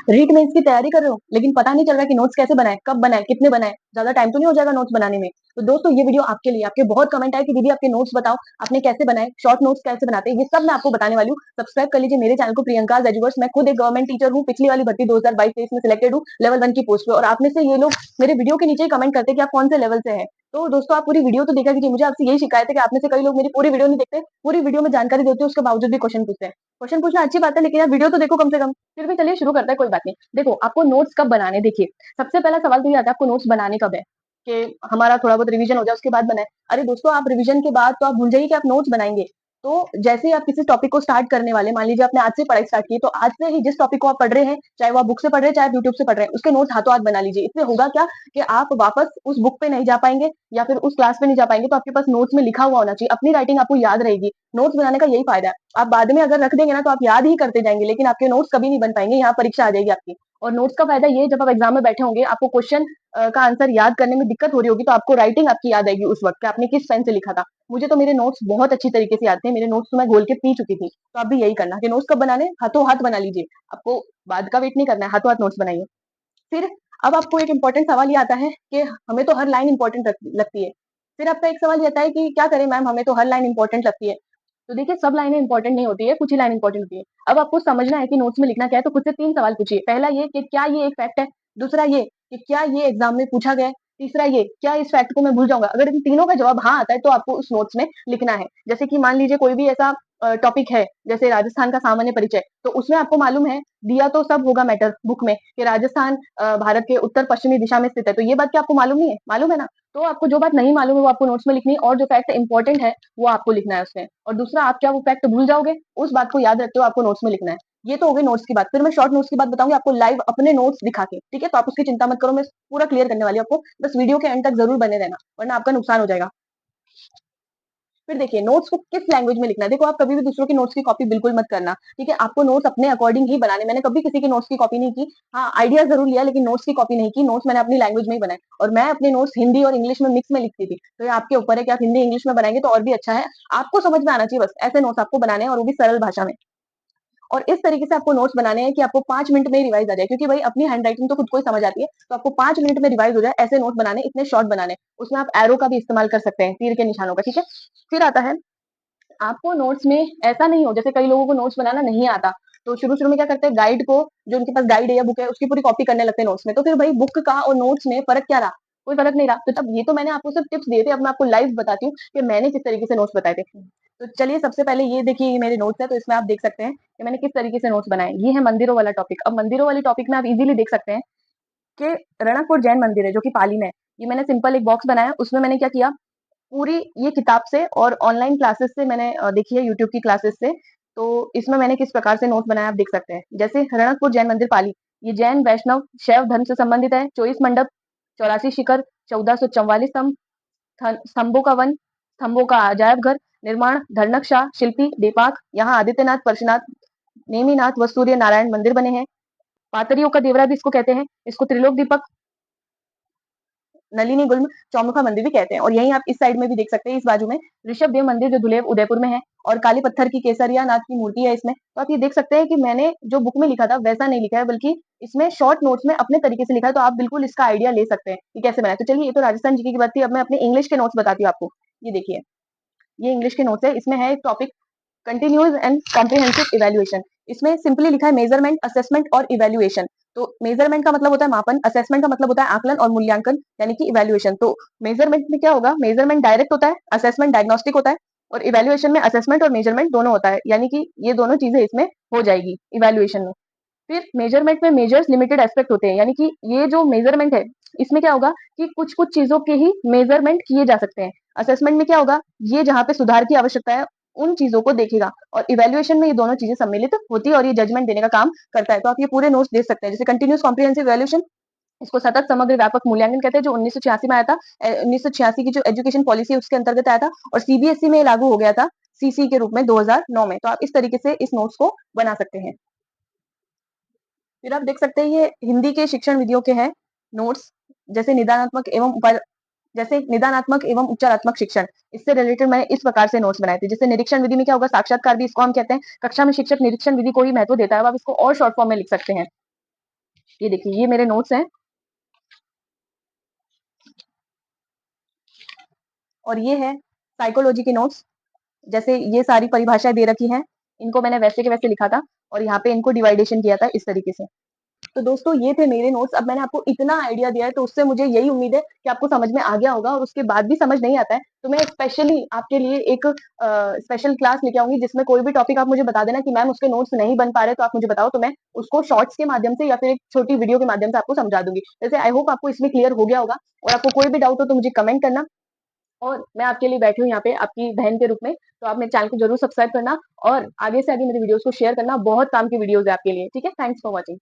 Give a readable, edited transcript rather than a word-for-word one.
REET mains की तैयारी कर रहे हो लेकिन पता नहीं चल रहा है कि नोट्स कैसे बनाए, कब बनाए, कितने बनाए, ज्यादा टाइम तो नहीं हो जाएगा नोट्स बनाने में। तो दोस्तों ये वीडियो आपके लिए। आपके बहुत कमेंट आए कि दीदी आपके नोट्स बताओ, आपने कैसे बनाए, शॉर्ट नोट्स कैसे बनाते हैं, ये सब मैं आपको बताने वाली हूँ। सब्सक्राइब कर लीजिए मेरे चैनल को, प्रियंका एजुवर्स। मैं खुद एक गवर्नमेंट टीचर हूँ, पिछली वाली भर्ती 2022-23 में सिलेक्टेड हूँ लेवल 1 की पोस्ट पे। और आप में से ये लोग मेरे वीडियो के नीचे ही कमेंट करते हैं कि आप कौन से लेवल से हैं। तो दोस्तों आप पूरी वीडियो तो देखा कीजिए। मुझे आपसे यही शिकायत है कि आप में से कई लोग मेरी पूरी वीडियो नहीं देखते, पूरी वीडियो में जानकारी देते हैं, उसके बावजूद भी क्वेश्चन पूछते हैं। क्वेश्चन पूछना अच्छी बात है, लेकिन यार वीडियो तो देखो कम से कम। फिर भी चलिए शुरू करते हैं, कोई बात नहीं। देखो आपको नोट्स कब बनाने, देखिए सबसे पहला सवाल तो ये आता है आपको नोट्स बनाने कब है, कि हमारा थोड़ा बहुत रिवीजन हो जाए उसके बाद बनाए। अरे दोस्तों आप रिवीजन के बाद तो आप भूल जाइए कि आप नोट्स बनाएंगे। तो जैसे ही आप किसी टॉपिक को स्टार्ट करने वाले, मान लीजिए आपने आज से पढ़ाई स्टार्ट की, तो आज से ही जिस टॉपिक को आप पढ़ रहे हैं, चाहे वो आप बुक से पढ़ रहे हैं, चाहे आप यूट्यूब से पढ़ रहे हैं, उसके नोट्स हाथों हाथ बना लीजिए। इससे होगा क्या कि आप वापस उस बुक पे नहीं जा पाएंगे या फिर उस क्लास पे नहीं जा पाएंगे, तो आपके पास नोट्स में लिखा हुआ होना चाहिए। अपनी राइटिंग आपको याद रहेगी। नोट्स बनाने का यही फायदा है। आप बाद में अगर रख देंगे ना तो आप याद ही करते जाएंगे, लेकिन आपके नोट्स कभी नहीं बन पाएंगे। यहाँ परीक्षा आ जाएगी आपकी। और नोट्स का फायदा ये, जब आप एग्जाम में बैठे होंगे, आपको क्वेश्चन का आंसर याद करने में दिक्कत हो रही होगी, तो आपको राइटिंग आपकी याद आएगी उस वक्त कि आपने किस पेन से लिखा था। मुझे तो मेरे नोट्स बहुत अच्छी तरीके से याद थे, मेरे नोट्स तो मैं घोल के पी चुकी थी। तो आप भी यही करना कि नोट्स कब बनाने, हाथों हाथ बना लीजिए। आपको बाद का वेट नहीं करना है, हाथों हाथ नोट्स बनाइए। फिर अब आपको एक इंपॉर्टेंट सवाल ये आता है कि हमें तो हर लाइन इंपॉर्टेंट लगती है। फिर आपका एक सवाल ये आता है कि क्या करें मैम, हमें तो हर लाइन इंपॉर्टेंट लगती है। तो देखिए सब लाइनें इंपॉर्टेंट नहीं होती है, कुछ ही लाइन इंपॉर्टेंट होती है। अब आपको समझना है कि नोट्स में लिखना क्या है, तो खुद से 3 सवाल पूछिए। पहला ये कि क्या ये एक फैक्ट है, दूसरा ये कि क्या ये एग्जाम में पूछा गया है, तीसरा ये क्या इस फैक्ट को मैं भूल जाऊंगा। अगर इन तीनों का जवाब हाँ आता है तो आपको उस नोट्स में लिखना है। जैसे कि मान लीजिए कोई भी ऐसा टॉपिक है, जैसे राजस्थान का सामान्य परिचय, तो उसमें आपको मालूम है, दिया तो सब होगा मैटर बुक में कि राजस्थान भारत के उत्तर पश्चिमी दिशा में स्थित है। तो ये बात क्या आपको मालूम नहीं है? मालूम है ना? तो आपको जो बात नहीं मालूम है वो आपको नोट्स में लिखनी है, और जो फैक्ट इंपॉर्टेंट है वो आपको लिखना है उसमें। और दूसरा, आप क्या वो फैक्ट भूल जाओगे, उस बात को याद रखते हो आपको नोट्स में लिखना है। ये तो हो गई नोट्स की बात। फिर मैं शॉर्ट नोट्स की बात बताऊंगी आपको लाइव अपने नोट्स दिखा के, ठीक है? तो आप उसकी चिंता मत करो, मैं पूरा क्लियर करने वाली हूँ आपको। बस वीडियो के एंड तक जरूर बने रहना, वरना आपका नुकसान हो जाएगा। फिर देखिए नोट्स को किस लैंग्वेज में लिखना है। देखो आप कभी भी दूसरों के नोट्स की कॉपी बिल्कुल मत करना, ठीक है? आपको नोट्स अपने अकॉर्डिंग ही बनाने। मैंने कभी किसी के नोट्स की कॉपी नहीं की। हाँ, आइडिया जरूर लिया, लेकिन नोट्स की कॉपी नहीं की। नोट्स मैंने अपनी लैंग्वेज में ही बनाए, और मैं अपने नोट्स हिंदी और इंग्लिश में मिक्स में लिखती थी। तो ये आपके ऊपर है कि आप हिंदी इंग्लिश में बनाएंगे तो और भी अच्छा है। आपको समझ में आना चाहिए, बस ऐसे नोट्स आपको बनाने हैं, और वो भी सरल भाषा में। और इस तरीके से आपको नोट्स बनाने हैं कि आपको 5 मिनट में रिवाइज आ जाए, क्योंकि भाई अपनी हैंड राइटिंग तो खुद को ही समझ आती है। तो आपको 5 मिनट में रिवाइज हो जाए, ऐसे नोट्स बनाने, इतने शॉर्ट बनाने। उसमें आप एरो का भी इस्तेमाल कर सकते हैं, तीर के निशानों का, ठीक है? फिर आता है आपको नोट्स में, ऐसा नहीं हो जैसे कई लोगों को नोट्स बनाना नहीं आता, तो शुरू शुरू में क्या करते हैं, गाइड को, जो उनके पास गाइड है या बुक है, उसकी पूरी कॉपी करने लगते हैं नोट्स में। तो फिर भाई बुक का और नोट्स में फर्क क्या रहा? कोई फर्क नहीं रहा। तो तब ये तो मैंने आपको सिर्फ टिप्स दिए थे, अब मैं आपको लाइव बताती हूँ कि मैंने किस तरीके से नोट्स बताए थे। तो चलिए सबसे पहले ये देखिए, ये मेरे नोट्स है, तो इसमें आप देख सकते हैं कि मैंने किस तरीके से नोट्स बनाए। ये है मंदिरों वाला टॉपिक। अब मंदिरों वाली टॉपिक में आप इजीली देख सकते हैं कि रणकपुर जैन मंदिर है जो कि पाली में है। ये मैंने सिंपल एक बॉक्स बनाया, उसमें मैंने क्या किया, पूरी ये किताब से और ऑनलाइन क्लासेस से मैंने देखी है, यूट्यूब की क्लासेस से। तो इसमें मैंने किस प्रकार से नोट्स बनाया आप देख सकते हैं। जैसे रणकपुर जैन मंदिर पाली, ये जैन वैष्णव शैव धर्म से संबंधित है। 24 मंडप, 84 शिखर, 1444 स्तंभ, स्तंभों का वन, स्तंभों का अजायब घर, निर्माण धर्नक शाह शिल्पी देपाक। यहाँ आदित्यनाथ, परशुनाथ, नेमिनाथ व सूर्य नारायण मंदिर बने हैं। पातरियों का देवरा भी इसको कहते हैं। इसको त्रिलोक दीपक, नलिनी गुल्म, चौमुखा मंदिर भी कहते हैं। और यहीं आप इस साइड में भी देख सकते हैं, इस बाजू में ऋषभ देव मंदिर जो धुलेव उदयपुर में है, और काली पत्थर की केसरिया नाथ की मूर्ति है इसमें। तो आप ये देख सकते हैं कि मैंने जो बुक में लिखा था वैसा नहीं लिखा है, बल्कि इसमें शॉर्ट नोट्स में अपने तरीके से लिखा है। तो आप बिल्कुल इसका आइडिया ले सकते हैं कि कैसे बनाए। तो चलिए, ये तो राजस्थान जीके की बात थी, अब मैं अपने इंग्लिश के नोट्स बताती हूँ आपको। ये देखिए, ये इंग्लिश के नोट्स है। इसमें है एक topic, continuous and comprehensive evaluation. इसमें सिंपली लिखा है मेजरमेंट, असेसमेंट और इवैल्यूएशन। तो मेजरमेंट का मतलब होता है मापन, असेसमेंट का मतलब होता है आकलन, और मूल्यांकन यानी कि इवैल्यूएशन। तो मेजरमेंट में क्या होगा, मेजरमेंट डायरेक्ट होता है, असेसमेंट डायग्नोस्टिक होता है, और इवैल्यूएशन में असेसमेंट और मेजरमेंट दोनों होता है, यानी कि ये दोनों चीजें इसमें हो जाएगी इवैल्यूएशन में। फिर मेजरमेंट में मेजर्स लिमिटेड एस्पेक्ट होते हैं, यानी कि ये जो मेजरमेंट है इसमें क्या होगा कि कुछ कुछ चीजों के ही मेजरमेंट किए जा सकते हैं। असेसमेंट में क्या होगा, ये जहां पे सुधार की आवश्यकता है उन चीजों को देखेगा, और इवैल्यूएशन में ये दोनों चीजें सम्मिलित होती है और ये जजमेंट देने का काम करता है। तो आप ये पूरे नोट्स देख सकते हैं। जैसे कंटिन्यूस कॉम्प्रिहेंसिव इवैल्यूएशन, इसको सतत समग्र व्यापक मूल्यांकन कहते हैं, जो 1986 में आया था। 1986 की जो एजुकेशन पॉलिसी है उसके अंतर्गत आया था, और सीबीएसई में लागू हो गया था सीसी के रूप में 2009 में। तो आप इस तरीके से इस नोट्स को बना सकते हैं। फिर आप देख सकते हैं ये हिंदी के शिक्षण विधियों के हैं नोट्स। जैसे निदानात्मक एवं जैसे निदानात्मक एवं उपचारात्मक शिक्षण, इससे रिलेटेड मैंने इस प्रकार से नोट्स बनाए थे। जैसे निरीक्षण विधि में क्या होगा, साक्षात्कार भी इसको हम कहते हैं। कक्षा में शिक्षक निरीक्षण विधि को ही महत्व देता है, अब आप इसको और शॉर्ट फॉर्म में लिख सकते हैं। ये देखिए, ये मेरे नोट्स हैं और ये है साइकोलॉजी के नोट्स। जैसे ये सारी परिभाषाएँ दे रखी हैं, इनको मैंने वैसे के वैसे लिखा था और यहाँ पे इनको डिवाइडेशन किया था इस तरीके से। तो दोस्तों ये थे मेरे नोट्स। अब मैंने आपको इतना आइडिया दिया है तो उससे मुझे यही उम्मीद है कि आपको समझ में आ गया होगा और उसके बाद भी समझ नहीं आता है तो मैं स्पेशली आपके लिए एक स्पेशल क्लास लेके आऊँगी जिसमें कोई भी टॉपिक आप मुझे बता देना कि मैम उसके नोट्स नहीं बन पा रहे तो आप मुझे बताओ तो मैं उसको शॉर्ट्स के माध्यम से या फिर एक छोटी वीडियो के माध्यम से आपको समझा दूँगी। वैसे आई होप आपको इसमें क्लियर हो गया होगा और आपको कोई भी डाउट हो तो मुझे कमेंट करना और मैं आपके लिए बैठी हूँ यहाँ पे आपकी बहन के रूप में। तो आप मेरे चैनल को ज़रूर सब्सक्राइब करना और आगे से आगे मेरी वीडियोज़ को शेयर करना। बहुत काम की वीडियोज़ है आपके लिए। ठीक है? Thanks for watching.